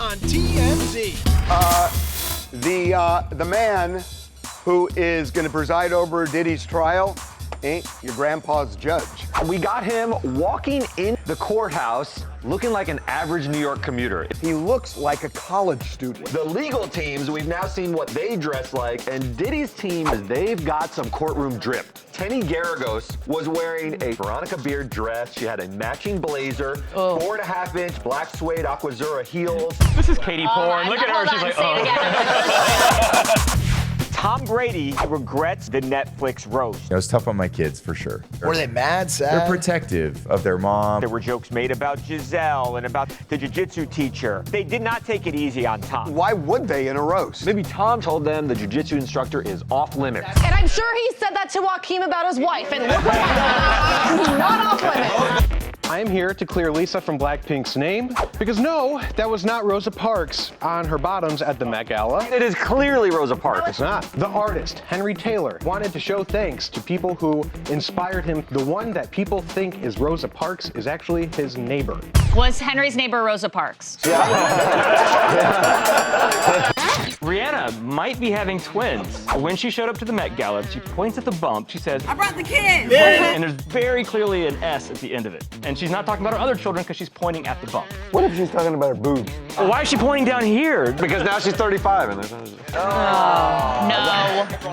on TMZ. The man who is going to preside over Diddy's trial ain't your grandpa's judge. We got him walking in the courthouse looking like an average New York commuter. He looks like a college student. The legal teams, we've now seen what they dress like, and Diddy's team, they've got some courtroom drip. Tenny Garagos was wearing a Veronica Beard dress. She had a matching blazer, 4.5-inch black suede Aquazzura heels. This is Katie porn. Look at her. She's like, oh. Tom Brady regrets the Netflix roast. It was tough on my kids, for sure. Were they mad, sad? They're protective of their mom. There were jokes made about Giselle and about the jiu-jitsu teacher. They did not take it easy on Tom. Why would they in a roast? Maybe Tom told them the jiu-jitsu instructor is off limits. And I'm sure he said that to Joaquin about his wife, and look what happened. Not off limits. I am here to clear Lisa from Blackpink's name, because no, that was not Rosa Parks on her bottoms at the Met Gala. It is clearly Rosa Parks. It's not. The artist, Henry Taylor, wanted to show thanks to people who inspired him. The one that people think is Rosa Parks is actually his neighbor. Was Henry's neighbor Rosa Parks? Rihanna might be having twins. When she showed up to the Met Gala, she points at the bump. She says, I brought the kids. And there's very clearly an S at the end of it. And she's not talking about her other children because she's pointing at the bump. What if she's talking about her boobs? Well, why is she pointing down here? Because now she's 35 and there's no. No.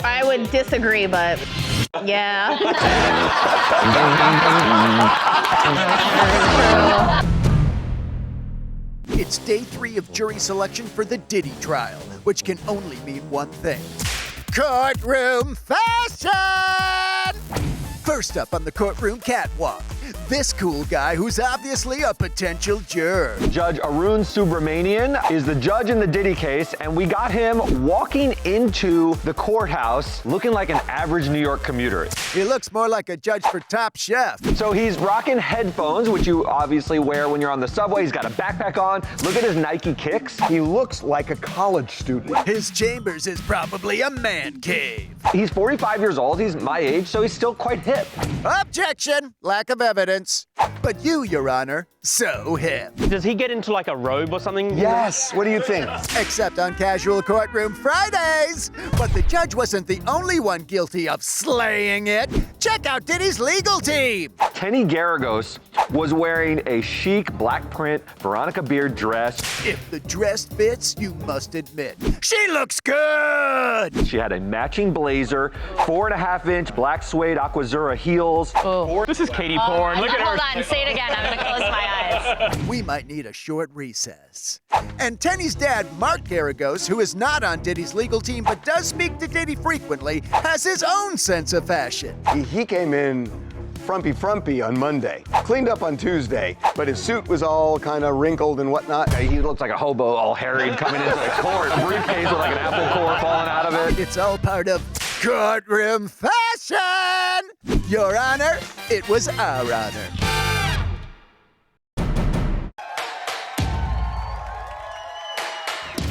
I would disagree, but yeah. It's day 3 of jury selection for the Diddy trial, which can only mean one thing. Courtroom Fashion! First up on the courtroom catwalk, this cool guy who's obviously a potential juror. Judge Arun Subramanian is the judge in the Diddy case, and we got him walking into the courthouse looking like an average New York commuter. He looks more like a judge for Top Chef. So he's rocking headphones, which you obviously wear when you're on the subway. He's got a backpack on. Look at his Nike kicks. He looks like a college student. His chambers is probably a man cave. He's 45 years old. He's my age, so he's still quite hip. Objection! Lack of evidence. But you, Your Honor, so hip. Does he get into like a robe or something? Yes, what do you think? Except on Casual Courtroom Fridays. But the judge wasn't the only one guilty of slaying it. Check out Diddy's legal team. Tenny Garagos was wearing a chic black print Veronica Beard dress. If the dress fits, you must admit, she looks good. She had a matching blazer, 4.5-inch black suede Aquazzura heels. This is Katie porn. Look at her. Hold on, say it again. I'm gonna close my eyes. We might need a short recess. And Tenny's dad, Mark Garagos, who is not on Diddy's legal team but does speak to Diddy frequently, has his own sense of fashion. He came in frumpy on Monday, cleaned up on Tuesday, but his suit was all kind of wrinkled and whatnot. He looks like a hobo all harried coming into the court. A briefcase with like an apple core falling out of it. It's all part of Courtroom Fashion! Your Honor, it was our honor.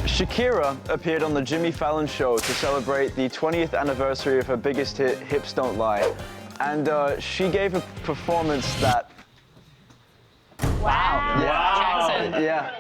Shakira appeared on the Jimmy Fallon show to celebrate the 20th anniversary of her biggest hit, Hips Don't Lie. And she gave a performance that... Wow. Jackson. Yeah.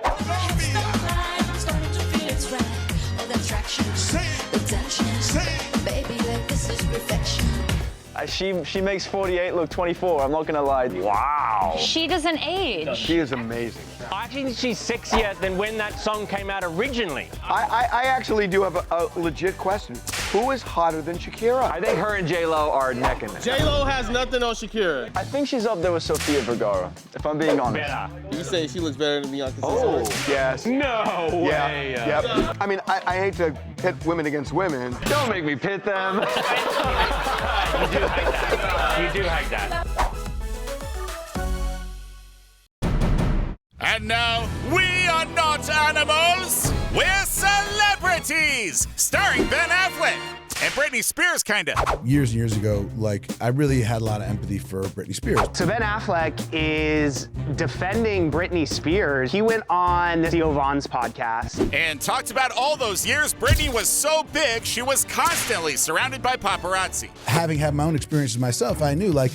She makes 48 look 24, I'm not gonna lie. Wow. She doesn't age. She is amazing. I think she's sexier than when that song came out originally. I actually do have a legit question. Who is hotter than Shakira? I think her and J-Lo are neck and neck. J-Lo has nothing on Shakira. I think she's up there with Sofia Vergara, if I'm being honest. Better. You say she looks better than Beyonce? Oh, yes. No Yeah, way. yep. I mean, I hate to pit women against women. Don't make me pit them. You do hate that. You do hate that. And now, we are not animals, we're celebrities! Starring Ben Affleck and Britney Spears, kinda. Years and years ago, like, I really had a lot of empathy for Britney Spears. So Ben Affleck is defending Britney Spears. He went on Theo Von's podcast. And talked about all those years Britney was so big, she was constantly surrounded by paparazzi. Having had my own experiences myself, I knew, like,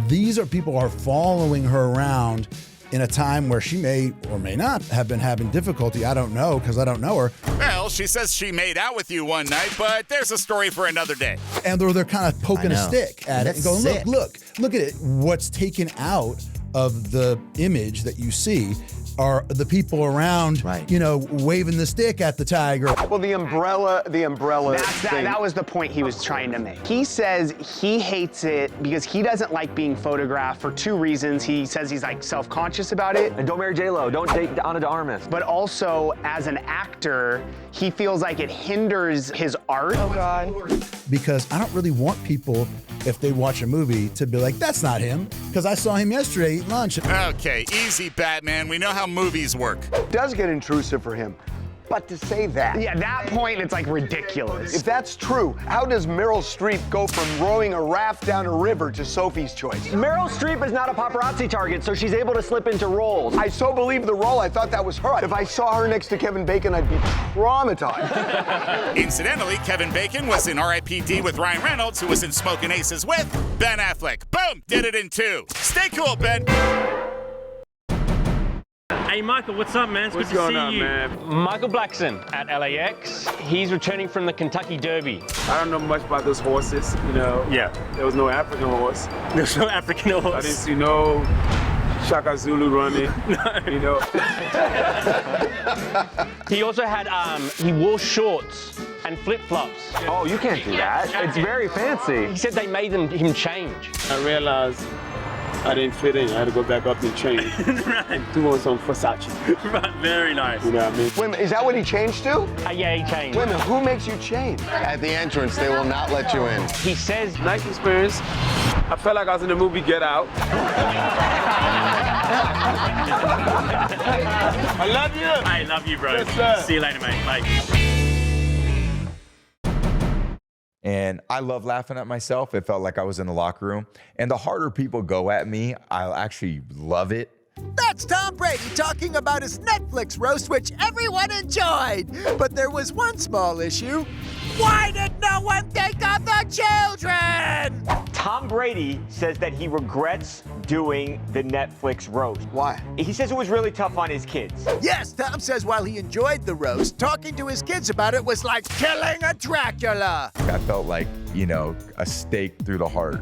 these are people who are following her around in a time where she may or may not have been having difficulty. I don't know because I don't know her. Well, she says she made out with you one night, but there's a story for another day. And they're kind of poking a stick at it and going, sick. look at it. What's taken out of the image that you see are the people around, waving the stick at the tiger. Well, the umbrella thing. That was the point he was trying to make. He says he hates it because he doesn't like being photographed for two reasons. He says he's like self-conscious about it. And don't marry J-Lo, don't date Ana de Armas. But also, as an actor, he feels like it hinders his art. Oh, God. Because I don't really want people, if they watch a movie, to be like, that's not him, because I saw him yesterday eat lunch. Okay, easy, Batman. We know how movies work. It does get intrusive for him. But to say that. Yeah, at that point, it's like ridiculous. If that's true, how does Meryl Streep go from rowing a raft down a river to Sophie's Choice? Meryl Streep is not a paparazzi target, so she's able to slip into roles. I so believe the role, I thought that was her. If I saw her next to Kevin Bacon, I'd be traumatized. Incidentally, Kevin Bacon was in R.I.P.D. with Ryan Reynolds, who was in Smokin' Aces with Ben Affleck. Boom! Did it in 2. Stay cool, Ben. Hey, Michael, what's up, man? It's What's good to going see on, you. man? Michael Blackson at LAX. He's returning from the Kentucky Derby. I don't know much about those horses, Yeah. There was no African horse. There's no African horse. I didn't see no Shaka Zulu running, He also had, he wore shorts and flip-flops. Oh, you can't do that. It's very fancy. He said they made him change. I realized I didn't fit in. I had to go back up and change. Right. Do on some Versace. Right, very nice. You know what I mean? Wait a minute, is that what he changed to? Yeah, he changed. Wait a minute, who makes you change? At the entrance, they will not let you in. He says, Nice experience. I felt like I was in the movie Get Out. I love you. I love you, bro. Yes, sir. See you later, mate. Bye. And I love laughing at myself. It felt like I was in the locker room. And the harder people go at me, I'll actually love it. That's Tom Brady talking about his Netflix roast, which everyone enjoyed. But there was one small issue. Why did no one think of the children? Tom Brady says that he regrets doing the Netflix roast. Why? He says it was really tough on his kids. Yes, Tom says while he enjoyed the roast, talking to his kids about it was like killing a Dracula. I felt like, a stake through the heart,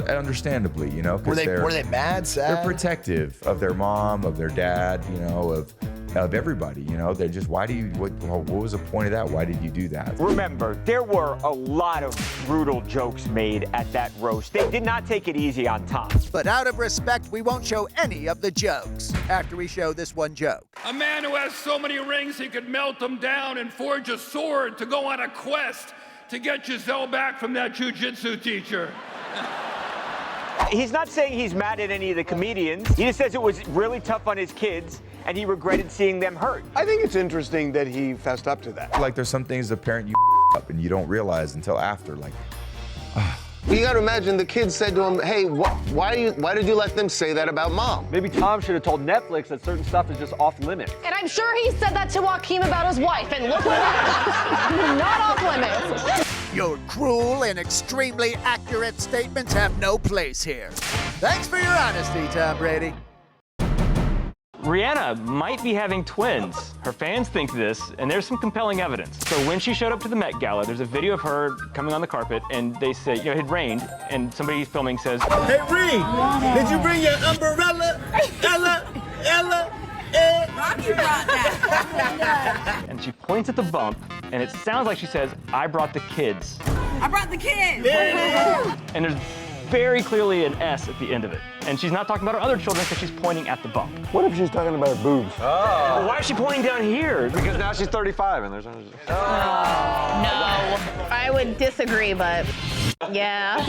understandably, 'cause Were they mad, sad? They're protective of their mom, of their dad, of everybody, They're just, what was the point of that? Why did you do that? Remember, there were a lot of brutal jokes made at that roast. They did not take it easy on Tom. But out of respect, we won't show any of the jokes after we show this one joke. A man who has so many rings he could melt them down and forge a sword to go on a quest to get Giselle back from that jiu-jitsu teacher. He's not saying he's mad at any of the comedians. He just says it was really tough on his kids and he regretted seeing them hurt. I think it's interesting that he fessed up to that. Like, there's some things as a parent you up and you don't realize until after, like, You got to imagine the kid said to him, hey, why did you let them say that about mom? Maybe Tom should have told Netflix that certain stuff is just off limits. And I'm sure he said that to Joaquin about his wife, and look what happened. Not off limits. Your cruel and extremely accurate statements have no place here. Thanks for your honesty, Tom Brady. Rihanna might be having twins. Her fans think this, and there's some compelling evidence. So when she showed up to the Met Gala, there's a video of her coming on the carpet, and they say, it had rained, and somebody filming says, Hey, Ree, did you bring your umbrella? Ella? Rocky brought that. and she points at the bump, and it sounds like she says, I brought the kids. I brought the kids. And there's very clearly an S at the end of it. And she's not talking about her other children because she's pointing at the bump. What if she's talking about her boobs? Well, why is she pointing down here? Because now she's 35 and there's no. No, I would disagree, but yeah.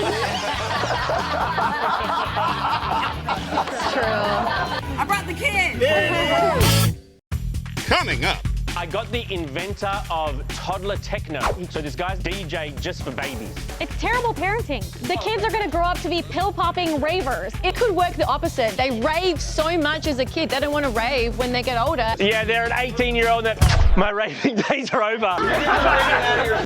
It's true. I brought the kids. Coming up. I got the inventor of Toddler Techno. So this guy's DJ just for babies. It's terrible parenting. The kids are going to grow up to be pill-popping ravers. It could work the opposite. They rave so much as a kid, they don't want to rave when they get older. Yeah, they're an 18-year-old that my raving days are over.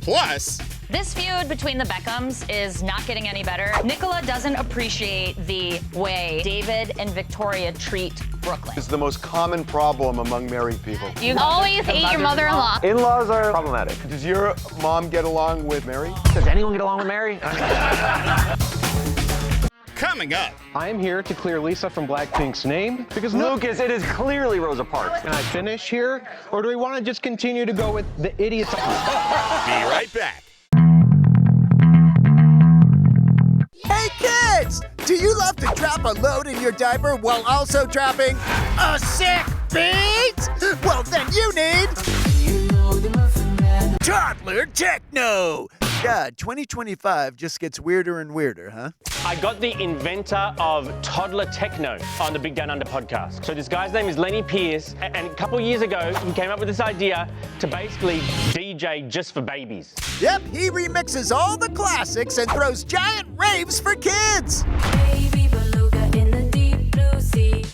Plus, This feud between the Beckhams is not getting any better. Nicola doesn't appreciate the way David and Victoria treat Brooklyn. It's the most common problem among married people. You always hate your mother-in-law. In-laws are problematic. Does your mom get along with Mary? Does anyone get along with Mary? Coming up. I am here to clear Lisa from Blackpink's name because Lucas, it is clearly Rosa Parks. Can I finish here, or do we want to just continue to go with the idiots? Be right back. Hey kids! Do you love to drop a load in your diaper while also dropping a sick beat? Well, then you need Toddler Techno! God, 2025 just gets weirder and weirder, huh? I got the inventor of Toddler Techno on the Big Down Under podcast. So this guy's name is Lenny Pierce, and a couple years ago, he came up with this idea to basically DJ just for babies. Yep, he remixes all the classics and throws giant raves for kids!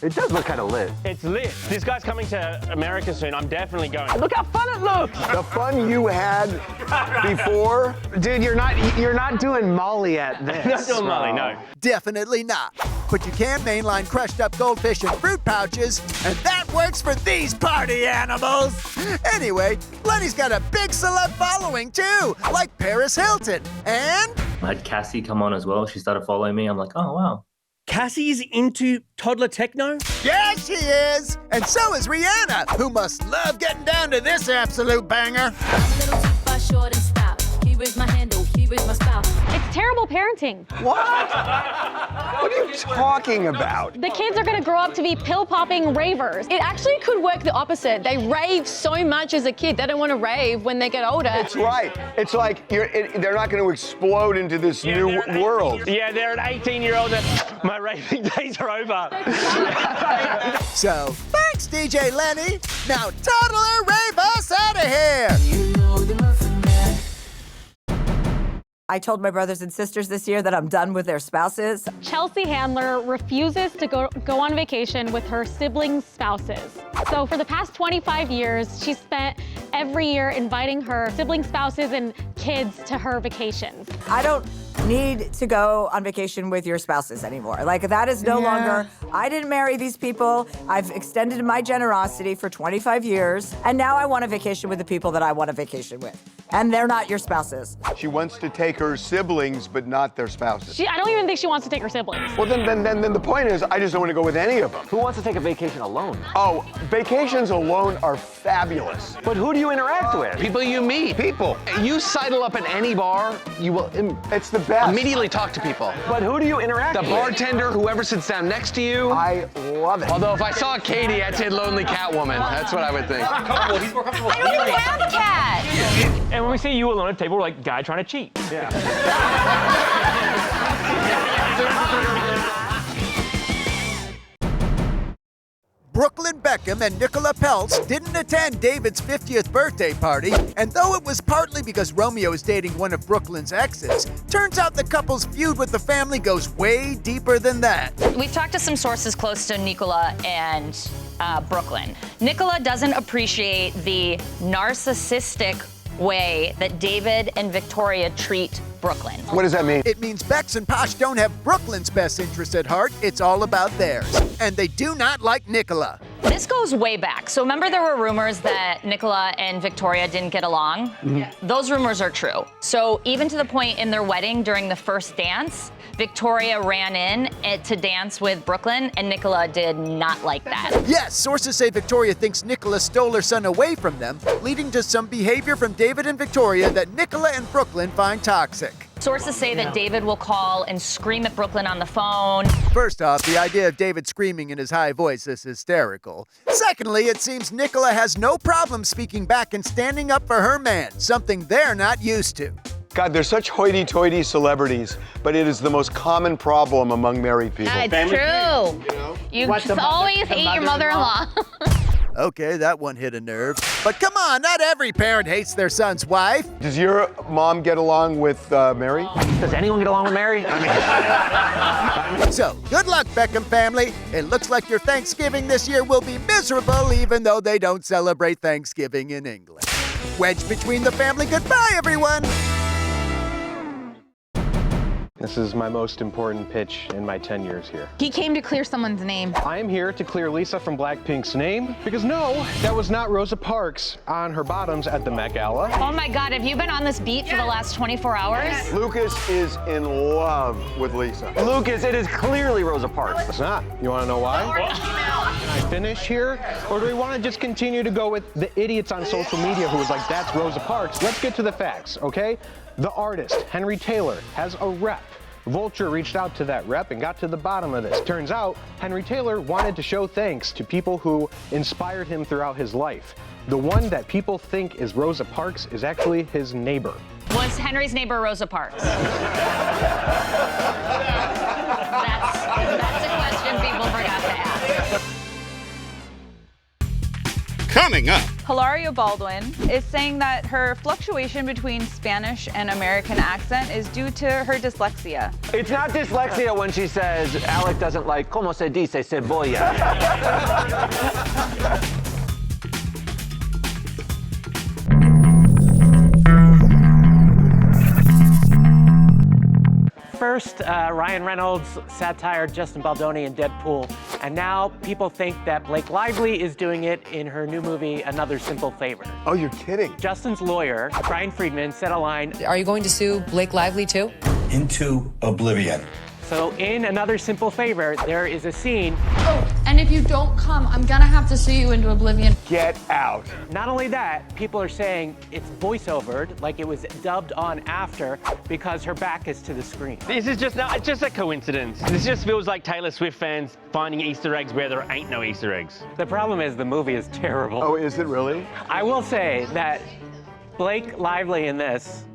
It does look kind of lit. It's lit. This guy's coming to America soon. I'm definitely going. Look how fun it looks. The fun you had before? Dude, you're not doing Molly at this. Not doing Molly, no. Definitely not. But you can mainline crushed up goldfish in fruit pouches, and that works for these party animals. Anyway, Lenny's got a big celeb following too, like Paris Hilton. And I had Cassie come on as well. She started following me. I'm like, oh, wow. Cassie's into Toddler Techno? yeah, she is. And so is Rihanna, who must love getting down to this absolute banger. It's terrible parenting. What? What are you talking about? The kids are gonna grow up to be pill-popping ravers. It actually could work the opposite. They rave so much as a kid, they don't wanna rave when they get older. It's right. It's like they're not going to explode into this new world. Yeah, they're an 18-year-old that my raving days are over. So, thanks, DJ Lenny. Now, Toddler, rave us out of here. I told my brothers and sisters this year that I'm done with their spouses. Chelsea Handler refuses to go on vacation with her siblings' spouses. So for the past 25 years, she spent every year inviting her sibling spouses and kids to her vacations. I don't need to go on vacation with your spouses anymore. Like, that is no longer, I didn't marry these people. I've extended my generosity for 25 years, and now I want a vacation with the people that I want a vacation with. And they're not your spouses. She wants to take her siblings, but not their spouses. I don't even think she wants to take her siblings. Well, then the point is, I just don't want to go with any of them. Who wants to take a vacation alone? Oh, vacations alone are fabulous. But who do you interact with? People you meet. People. You sidle up in any bar, you will it's the best. Immediately talk to people. But who do you interact with? The bartender, whoever sits down next to you. I love it. Although if I saw Katie, I'd say lonely Catwoman. That's what I would think. He's more comfortable. I don't even have a cat. And when we see you alone at the table, we're like, guy trying to cheat. Yeah. Brooklyn Beckham and Nicola Peltz didn't attend David's 50th birthday party, and though it was partly because Romeo is dating one of Brooklyn's exes, turns out the couple's feud with the family goes way deeper than that. We've talked to some sources close to Nicola and Brooklyn. Nicola doesn't appreciate the narcissistic way that David and Victoria treat Brooklyn. What does that mean? It means Bex and Posh don't have Brooklyn's best interest at heart. It's all about theirs. And they do not like Nicola. This goes way back. So remember there were rumors that Nicola and Victoria didn't get along? Mm-hmm. Those rumors are true. So even to the point in their wedding during the first dance, Victoria ran in to dance with Brooklyn, and Nicola did not like that. Yes, sources say Victoria thinks Nicola stole her son away from them, leading to some behavior from David and Victoria that Nicola and Brooklyn find toxic. Sources say that David will call and scream at Brooklyn on the phone. First off, the idea of David screaming in his high voice is hysterical. Secondly, it seems Nicola has no problem speaking back and standing up for her man, something they're not used to. God, they're such hoity-toity celebrities, but it is the most common problem among married people. It's true. You just always hate your mother-in-law. Okay, that one hit a nerve. But come on, not every parent hates their son's wife. Does your mom get along with Mary? Does anyone get along with Mary? So, good luck, Beckham family. It looks like your Thanksgiving this year will be miserable, even though they don't celebrate Thanksgiving in England. Wedge between the family. Goodbye, everyone. This is my most important pitch in my 10 years here. He came to clear someone's name. I am here to clear Lisa from Blackpink's name because no, that was not Rosa Parks on her bottoms at the Met Gala. Oh my God, have you been on this beat for the last 24 hours? Lucas is in love with Lisa. Lucas, it is clearly Rosa Parks. It's not. You want to know why? Can I finish here? Or do we want to just continue to go with the idiots on social media who was like, that's Rosa Parks? Let's get to the facts, okay? The artist, Henry Taylor, has a rep. Vulture reached out to that rep and got to the bottom of this. Turns out, Henry Taylor wanted to show thanks to people who inspired him throughout his life. The one that people think is Rosa Parks is actually his neighbor. Was Henry's neighbor Rosa Parks? That's a question people forgot to ask. Coming up. Hilaria Baldwin is saying that her fluctuation between Spanish and American accent is due to her dyslexia. It's not dyslexia when she says Alec doesn't like como se dice cebolla. First, Ryan Reynolds satired Justin Baldoni in Deadpool, and now people think that Blake Lively is doing it in her new movie, Another Simple Favor. Oh, you're kidding. Justin's lawyer, Brian Friedman, said a line. Are you going to sue Blake Lively too? Into oblivion. So in Another Simple Favor, there is a scene. Oh, and if you don't come, I'm gonna have to sue you into oblivion. Get out. Not only that, people are saying it's voiceovered, like it was dubbed on after, because her back is to the screen. This is just a coincidence. This just feels like Taylor Swift fans finding Easter eggs where there ain't no Easter eggs. The problem is the movie is terrible. Oh, is it really? I will say that Blake Lively in this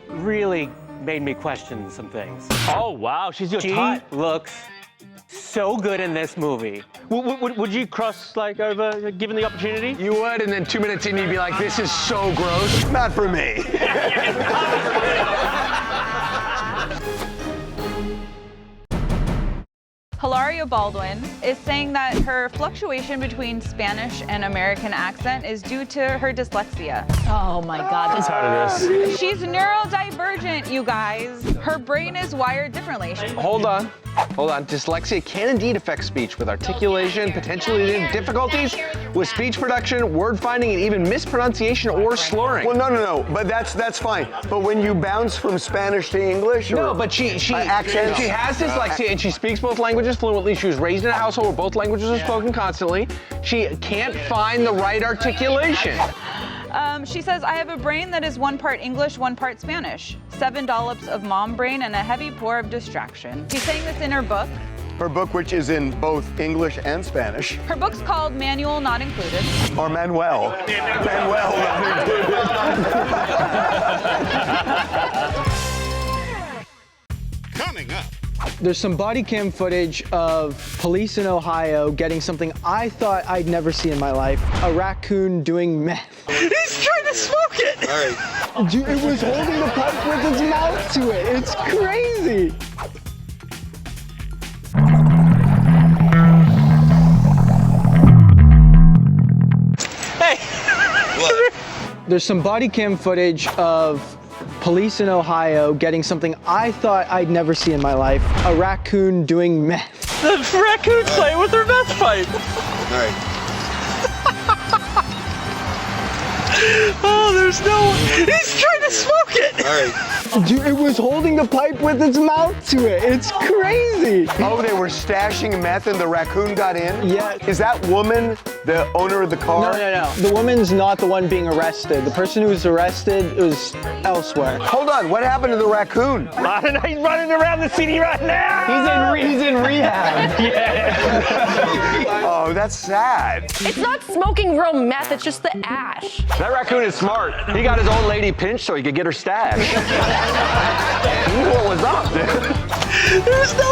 really made me question some things. Oh, wow, she's your type. She looks so good in this movie. Would you cross, like, over, given the opportunity? You would, and then 2 minutes in, you'd be like, this is so gross. Not for me. Hilaria Baldwin is saying that her fluctuation between Spanish and American accent is due to her dyslexia. Oh my God, I'm tired of this. She's neurodivergent, you guys. Her brain is wired differently. Hold on. Dyslexia can indeed affect speech with articulation, potentially difficulties with speech production, word finding, and even mispronunciation or slurring. Well, no. But that's fine. But when you bounce from Spanish to English, no, but she has dyslexia and she speaks both languages fluently. She was raised in a household where both languages are spoken constantly. She can't find the right articulation. She says, I have a brain that is 1 part English, 1 part Spanish. 7 dollops of mom brain and a heavy pour of distraction. She's saying this in her book. Her book, which is in both English and Spanish. Her book's called Manual Not Included. Or Manuel. Manuel Not Included. Coming up. There's some body cam footage of police in Ohio getting something I thought I'd never see in my life. A raccoon doing meth. He's trying to smoke it! All right. Dude, it was holding the pipe with its mouth to it. It's crazy. Hey! There's some body cam footage of police in Ohio getting something I thought I'd never see in my life. A raccoon doing meth. The raccoon's playing with her meth pipe. All right. Oh, there's no one. He's trying to smoke it. All right. Dude, it was holding the pipe with its mouth to it. It's crazy. Oh, they were stashing meth and the raccoon got in? Yeah. Is that woman the owner of the car? No. The woman's not the one being arrested. The person who's arrested was elsewhere. Hold on, what happened to the raccoon? I don't know, he's running around the city right now. He's in rehab. Yeah. Oh, that's sad. It's not smoking real meth, it's just the ash. That raccoon is smart. He got his old lady pinched so he could get her stash. He knew what was up, dude. There's no